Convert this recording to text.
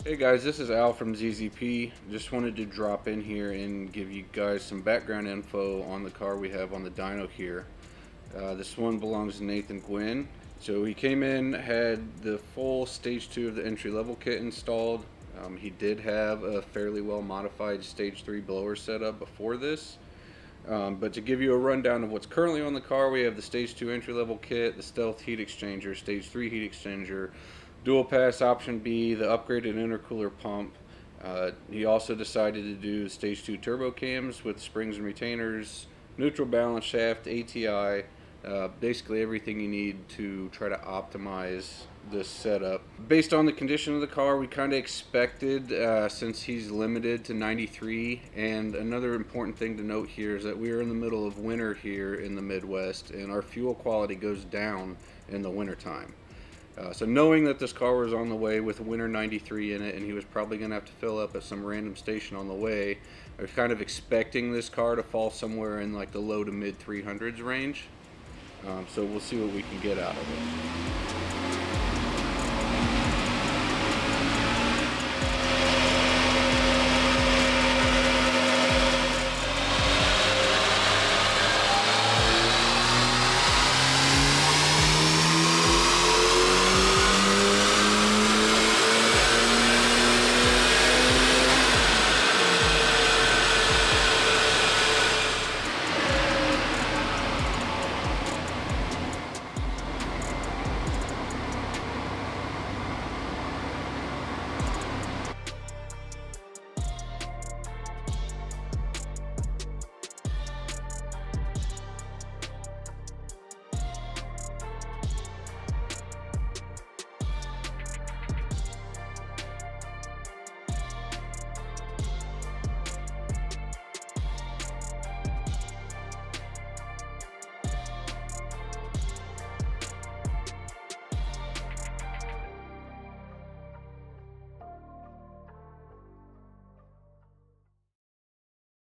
Hey guys, this is Al from ZZP. Just wanted to drop in here and give you guys some background info on the car we have on the dyno here. This one belongs to Nathan Gwynn. So he came in, had the full stage 2 of the entry level kit installed. He did have a fairly well modified stage 3 blower setup before this. But to give you a rundown of what's currently on the car, we have the stage 2 entry level kit, the stealth heat exchanger, stage 3 heat exchanger, dual pass option B, the upgraded intercooler pump. He also decided to do stage 2 turbo cams with springs and retainers, neutral balance shaft, ATI, basically everything you need to try to optimize this setup. Based on the condition of the car, we kind of expected, since he's limited to 93, and another important thing to note here is that we are in the middle of winter here in the Midwest, and our fuel quality goes down in the wintertime. So knowing that this car was on the way with winter 93 in it, and he was probably going to have to fill up at some random station on the way, I was kind of expecting this car to fall somewhere in like the low to mid 300s range. So we'll see what we can get out of it.